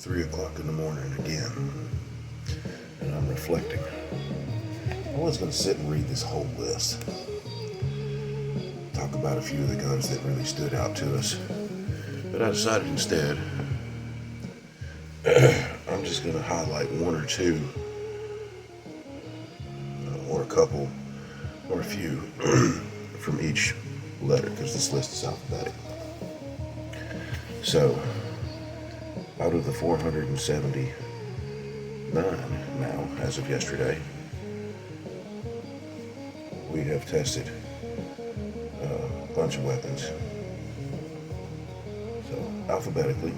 3 o'clock in the morning again, and I'm reflecting. I was going to sit and read this whole list, talk about a few of the guns that really stood out to us, but I decided instead I'm just going to highlight one or two, or a couple, or a few from each letter, because this list is alphabetic. So, out of the 479 now, as of yesterday, we have tested a bunch of weapons. So, alphabetically,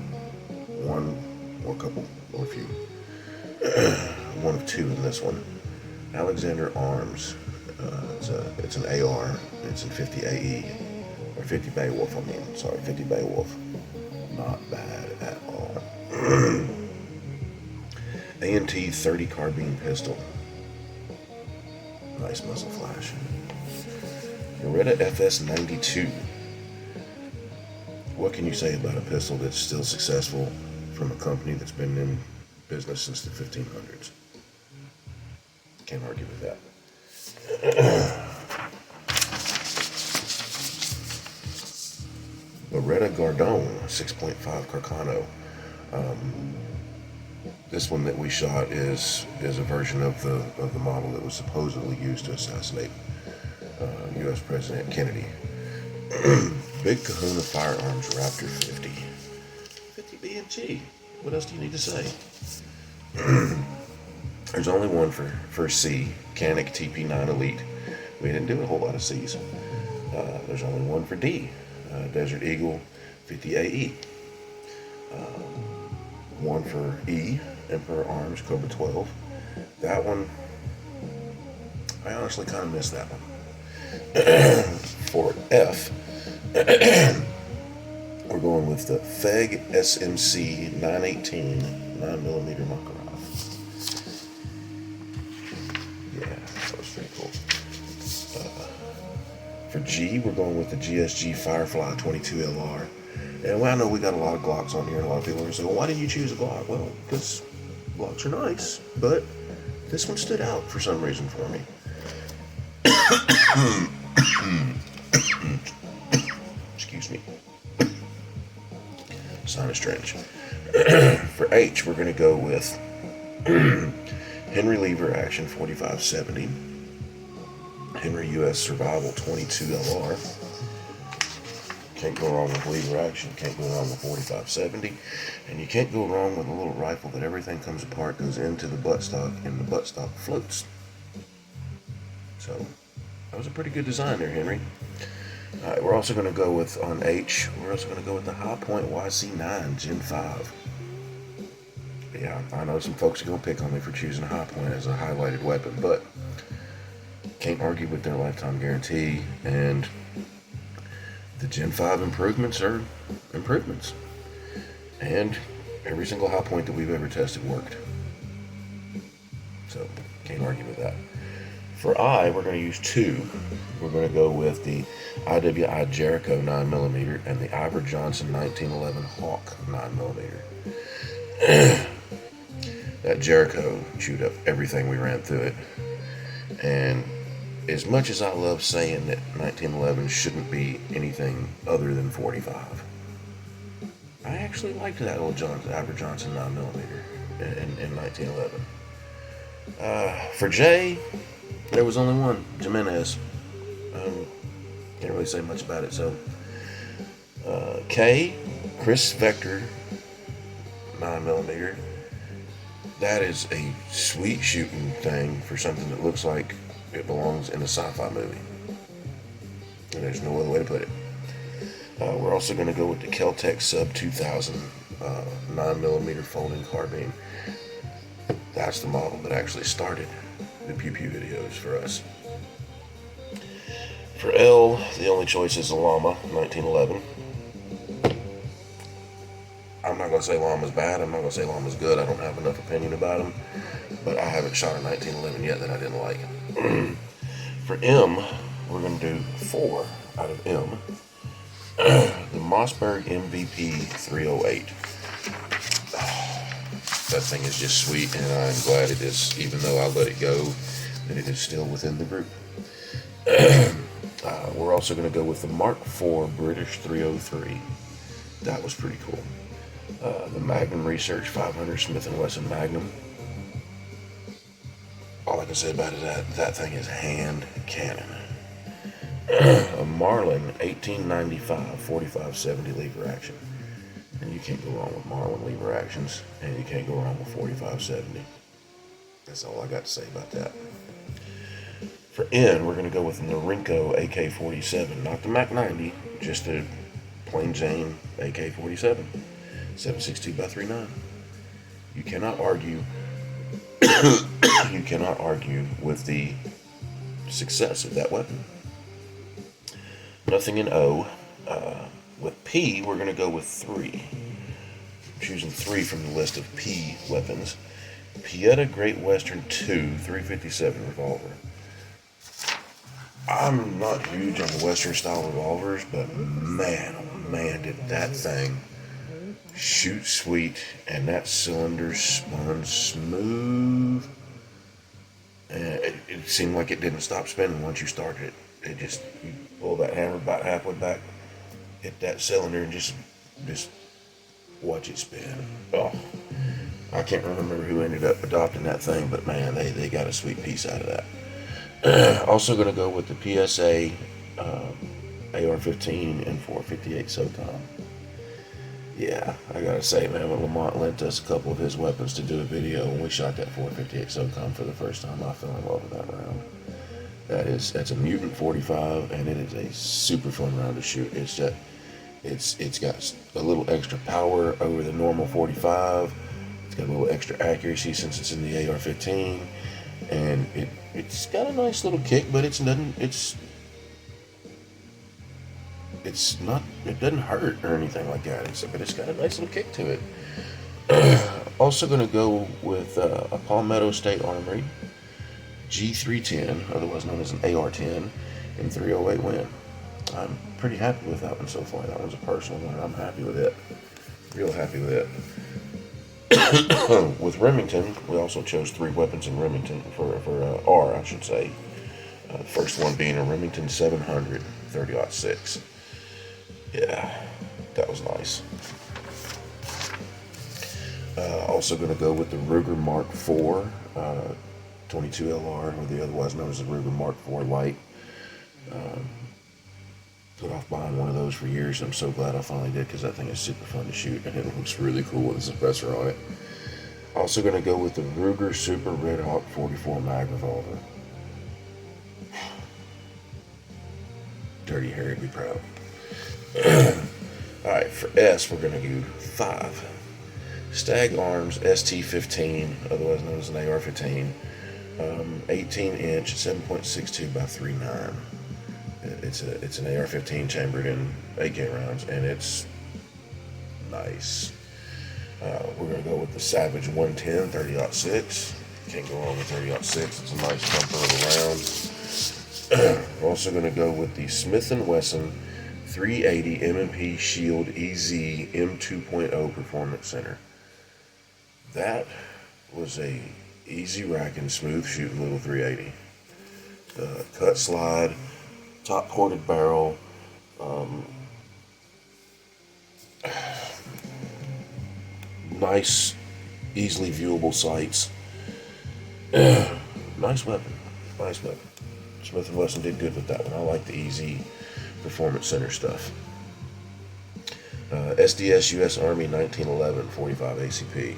one or a couple or a few. One of two in this one. Alexander Arms. It's an AR. It's in 50 AE. Or 50 Beowulf, 50 Beowulf. Not bad at all. A&T 30 carbine pistol. Nice muzzle flash. Beretta FS 92. What can you say about a pistol that's still successful from a company that's been in business since the 1500s? Can't argue with that. Beretta Gardone 6.5 Carcano. This one that we shot is a version of the model that was supposedly used to assassinate U.S. President Kennedy. Big Kahuna Firearms Raptor 50. 50 B&G. What else do you need to say? There's only one for C, Canik TP9 Elite. We didn't do a whole lot of C's. There's only one for D, Desert Eagle 50 AE. One for E, Emperor Arms Cobra 12. That one, I honestly kind of missed that one. For F, we're going with the FEG SMC 918 9mm Makarov. Yeah, that was pretty cool. For G, we're going with the GSG Firefly 22 LR. And I know we got a lot of Glocks on here, and a lot of people are saying, well, why didn't you choose a Glock? Well, because Glocks are nice, but this one stood out for some reason for me. Excuse me. Sinus strange. For H, we're going to go with Henry Lever Action 4570, Henry US Survival 22 LR. Can't go wrong with Lever Action, can't go wrong with 4570, and you can't go wrong with a little rifle that everything comes apart, goes into the buttstock, and the buttstock floats. So, that was a pretty good design there, Henry. Alright, we're also going to go with, on H, we're also going to go with the Hi-Point YC9 Gen 5. Yeah, I know some folks are going to pick on me for choosing a Hi-Point as a highlighted weapon, but can't argue with their lifetime guarantee, and the Gen 5 improvements are improvements. And every single Hi-Point that we've ever tested worked. So, can't argue with that. For I, we're going to use two. We're going to go with the IWI Jericho 9mm and the Ivor Johnson 1911 Hawk 9mm. That Jericho chewed up everything we ran through it. And as much as I love saying that 1911 shouldn't be anything other than 45, I actually liked that old Ivor Johnson 9mm in 1911. For J, there was only one, Jimenez. Can't really say much about it. So, K, Chris Vector 9mm. That is a sweet shooting thing for something that looks like it belongs in a sci-fi movie. And there's no other way to put it. We're also going to go with the Kel-Tec Sub 2000 9mm folding carbine. That's the model that actually started the Pew Pew videos for us. For L, the only choice is the Llama 1911. I'm not going to say Llama's bad. I'm not going to say Llama's good. I don't have enough opinion about them. But I haven't shot a 1911 yet that I didn't like. For M, we're going to do 4 out of M. The Mossberg MVP 308. That thing is just sweet, and I'm glad it is, even though I let it go, that it is still within the group. We're also going to go with the Mark IV British 303. That was pretty cool. The Magnum Research 500 Smith & Wesson Magnum. All I can say about it is that thing is hand cannon. A Marlin 1895 4570 lever action. And you can't go wrong with Marlin lever actions, and you can't go wrong with 4570. That's all I got to say about that. For N, we're going to go with Norinco AK-47, not the Mac 90, just a plain Jane AK-47, 7.62x3.9. You cannot argue. You cannot argue with the success of that weapon. Nothing in O. With P, we're going to go with 3. I'm choosing 3 from the list of P weapons. Pietta Great Western 2 357 revolver. I'm not huge on the Western style revolvers, but man, oh man, did that thing shoot sweet, and that cylinder spun smooth. And it seemed like it didn't stop spinning once you started it. It just, you pull that hammer about halfway back, hit that cylinder, and just watch it spin. Oh, I can't remember who ended up adopting that thing, but man, they got a sweet piece out of that. Also going to go with the PSA AR-15 and 458 SOCOM. Yeah, I gotta say, man, when Lamont lent us a couple of his weapons to do a video, when we shot that 458 SOCOM for the first time, I fell in love with that round. That's a Mutant 45, and it is a super fun round to shoot. It's got a little extra power over the normal 45. It's got a little extra accuracy since it's in the AR-15, and it's got a nice little kick, but it doesn't hurt or anything like that. But it's got a nice little kick to it. Also going to go with a Palmetto State Armory G310, otherwise known as an AR-10, in 308 Win. I'm pretty happy with that one so far. That one's a personal one. I'm happy with it. Real happy with it. With Remington, we also chose 3 weapons in Remington for R, I should say. The first one being a Remington 700 30-06. Yeah, that was nice. Also going to go with the Ruger Mark IV 22 LR, or the otherwise known as the Ruger Mark IV Light. Put off buying one of those for years, and I'm so glad I finally did, because that thing is super fun to shoot, and it looks really cool with a suppressor on it. Also going to go with the Ruger Super Red Hawk 44 mag revolver. Dirty Harry, be proud. Alright, for S, we're going to do 5. Stag Arms ST-15, otherwise known as an AR-15, 18-inch, 7.62x3.9. It's an AR-15 chambered in AK rounds, and it's nice. We're going to go with the Savage 110 30-06. Can't go wrong with 30-06. It's a nice bumper of a round. We're also going to go with the Smith & Wesson 380 M&P Shield EZ M2.0 Performance Center. That was a easy racking, smooth shooting little 380. Cut slide, top ported barrel, nice, easily viewable sights. Nice weapon. Nice weapon. Smith & Wesson did good with that one. I like the easy Performance Center stuff. SDS US Army 1911 45 ACP.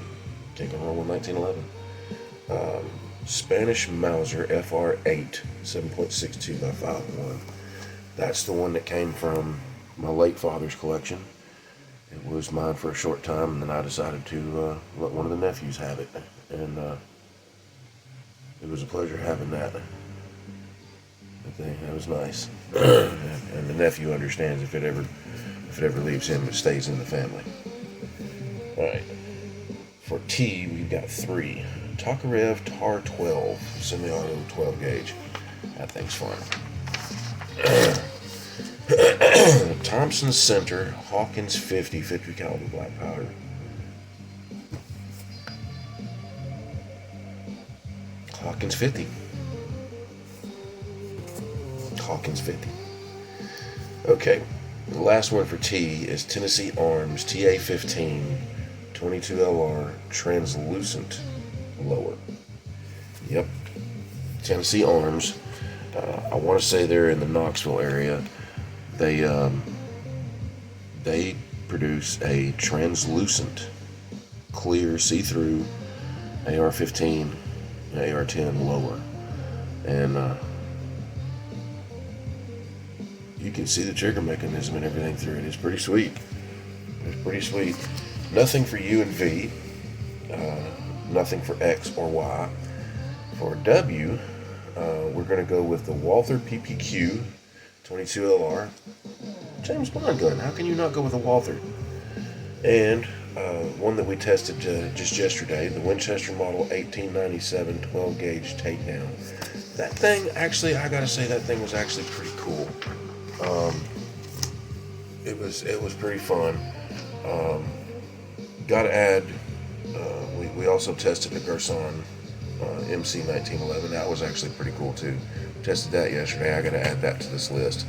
Can't go wrong with 1911. Spanish Mauser FR8 7.62x5.1. That's the one that came from my late father's collection. It was mine for a short time, and then I decided to let one of the nephews have it, and it was a pleasure having that. That was nice. And the nephew understands if it ever leaves him, it stays in the family. All right. For T, we've got 3. Tokarev TAR 12 semi-auto 12 gauge. That thing's fun. Thompson Center Hawkins 50 caliber black powder. Hawkins 50. Hawkins 50. Okay, the last one for T is Tennessee Arms TA-15 22LR translucent lower. Yep, Tennessee Arms. I want to say they're in the Knoxville area. They produce a translucent, clear, see-through AR-15, AR-10 lower, and you can see the trigger mechanism and everything through it. It's pretty sweet. It's pretty sweet. Nothing for U and V. Nothing for X or Y. For W, we're going to go with the Walther PPQ 22LR. James Bond gun. How can you not go with a Walther? And one that we tested just yesterday, the Winchester Model 1897 12-gauge takedown. That thing, actually, I gotta say, that thing was actually pretty cool. It was pretty fun. Gotta add, we also tested the Garson MC 1911. That was actually pretty cool too. Tested that yesterday. I gotta add that to this list.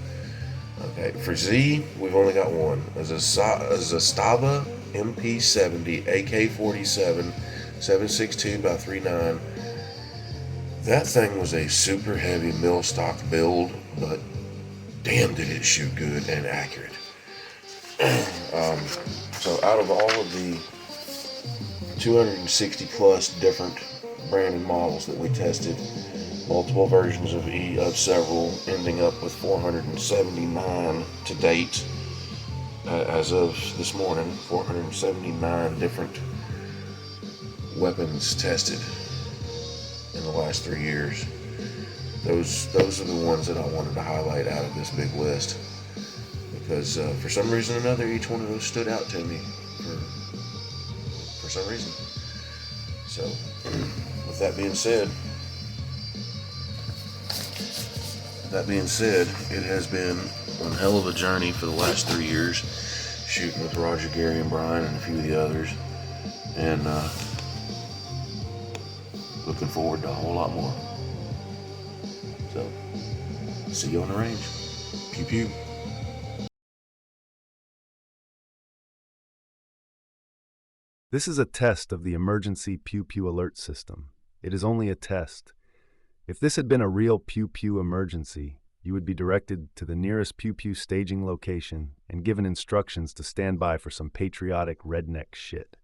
Okay, for Z, we've only got one. A Zastava MP70 AK-47 7.62x3.9. That thing was a super heavy mil stock build, but damn did it shoot good and accurate. So out of all of the 260 plus different brand and models that we tested, multiple versions of several, ending up with 479 to date, as of this morning. 479 different weapons tested in the last 3 years. Those are the ones that I wanted to highlight out of this big list, because for some reason or another, each one of those stood out to me for some reason. So, with that being said, it has been one hell of a journey for the last 3 years, shooting with Roger, Gary, and Brian, and a few of the others, and looking forward to a whole lot more. So, see you on the range. Pew pew. This is a test of the emergency pew pew alert system. It is only a test. If this had been a real pew pew emergency, you would be directed to the nearest pew pew staging location and given instructions to stand by for some patriotic redneck shit.